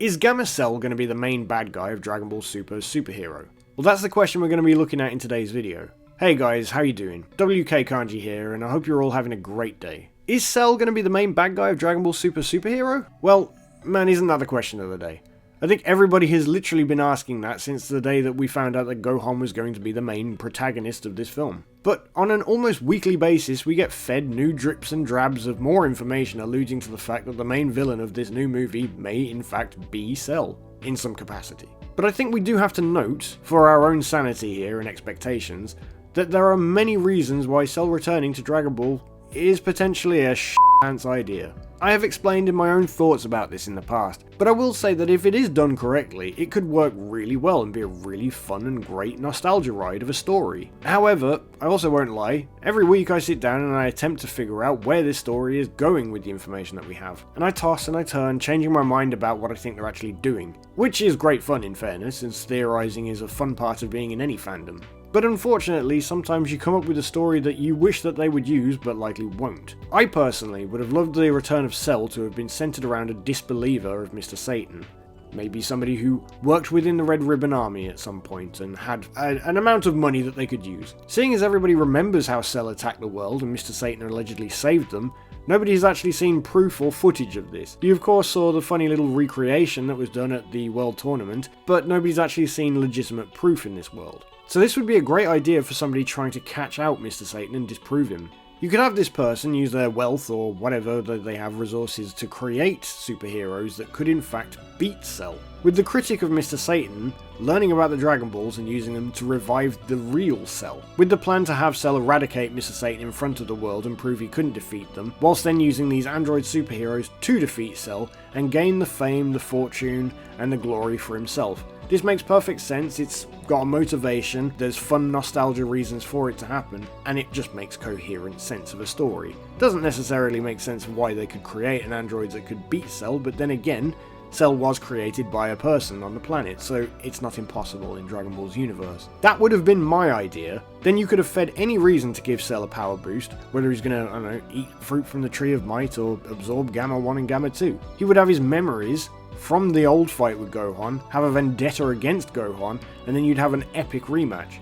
Is Gamma Cell going to be the main bad guy of Dragon Ball Super's superhero? Well, that's the question we're going to be looking at in today's video. Hey guys, how you doing? WK Kanji here, and I hope you're all having a great day. Is Cell going to be the main bad guy of Dragon Ball Super's superhero? Well, man, isn't that the question of the day? I think everybody has literally been asking that since the day that we found out that Gohan was going to be the main protagonist of this film. But on an almost weekly basis, we get fed new drips and drabs of more information alluding to the fact that the main villain of this new movie may in fact be Cell, in some capacity. But I think we do have to note, for our own sanity here and expectations, that there are many reasons why Cell returning to Dragon Ball is potentially a sh**ance idea. I have explained in my own thoughts about this in the past, but I will say that if it is done correctly, it could work really well and be a really fun and great nostalgia ride of a story. However, I also won't lie, every week I sit down and I attempt to figure out where this story is going with the information that we have, and I toss and I turn, changing my mind about what I think they're actually doing, which is great fun in fairness, since theorising is a fun part of being in any fandom. But unfortunately, sometimes you come up with a story that you wish that they would use, but likely won't. I personally would have loved the return of Cell to have been centered around a disbeliever of Mr. Satan. Maybe somebody who worked within the Red Ribbon Army at some point and had an amount of money that they could use. Seeing as everybody remembers how Cell attacked the world and Mr. Satan allegedly saved them, nobody has actually seen proof or footage of this. You of course saw the funny little recreation that was done at the World Tournament, but nobody's actually seen legitimate proof in this world. So this would be a great idea for somebody trying to catch out Mr. Satan and disprove him. You could have this person use their wealth or whatever that they have resources to create superheroes that could in fact beat Cell. With the critic of Mr. Satan learning about the Dragon Balls and using them to revive the real Cell, with the plan to have Cell eradicate Mr. Satan in front of the world and prove he couldn't defeat them, whilst then using these android superheroes to defeat Cell and gain the fame, the fortune, and the glory for himself. This makes perfect sense, it's got a motivation, there's fun nostalgia reasons for it to happen, and it just makes coherent sense of a story. Doesn't necessarily make sense of why they could create an android that could beat Cell, but then again, Cell was created by a person on the planet, so it's not impossible in Dragon Ball's universe. That would have been my idea. Then you could have fed any reason to give Cell a power boost, whether he's gonna, I don't know, eat fruit from the Tree of Might or absorb Gamma 1 and Gamma 2. He would have his memories from the old fight with Gohan, have a vendetta against Gohan, and then you'd have an epic rematch.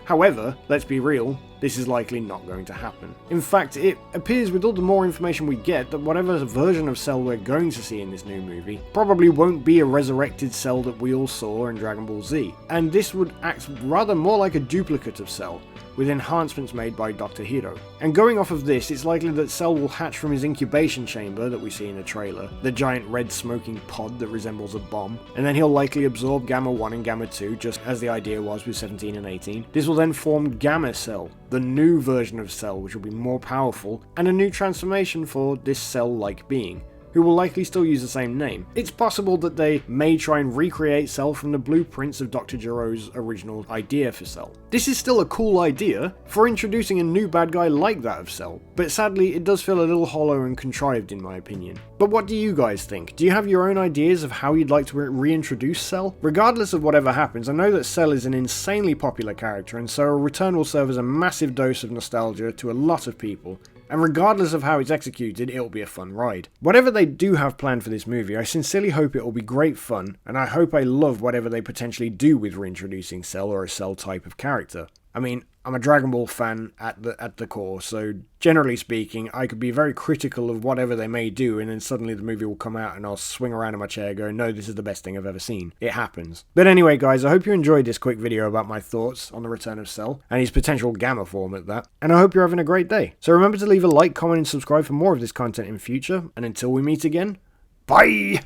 However, let's be real, this is likely not going to happen. In fact, it appears with all the more information we get that whatever version of Cell we're going to see in this new movie probably won't be a resurrected Cell that we all saw in Dragon Ball Z, and this would act rather more like a duplicate of Cell, with enhancements made by Dr. Hedo. And going off of this, it's likely that Cell will hatch from his incubation chamber that we see in the trailer, the giant red smoking pod that resembles a bomb, and then he'll likely absorb Gamma 1 and Gamma 2, just as the idea was with 17 and 18. This will then form Gamma Cell, the new version of Cell, which will be more powerful, and a new transformation for this Cell-like being, who will likely still use the same name. It's possible that they may try and recreate Cell from the blueprints of Dr. Gero's original idea for Cell. This is still a cool idea for introducing a new bad guy like that of Cell, but sadly it does feel a little hollow and contrived in my opinion. But what do you guys think? Do you have your own ideas of how you'd like to reintroduce Cell? Regardless of whatever happens, I know that Cell is an insanely popular character, and so a return will serve as a massive dose of nostalgia to a lot of people. And regardless of how it's executed, it'll be a fun ride. Whatever they do have planned for this movie, I sincerely hope it will be great fun, and I hope I love whatever they potentially do with reintroducing Cell or a Cell type of character. I mean, I'm a Dragon Ball fan at the core, so generally speaking, I could be very critical of whatever they may do, and then suddenly the movie will come out and I'll swing around in my chair going, no, this is the best thing I've ever seen. It happens. But anyway, guys, I hope you enjoyed this quick video about my thoughts on the return of Cell, and his potential Gamma form at that, and I hope you're having a great day. So remember to leave a like, comment, and subscribe for more of this content in future, and until we meet again, bye!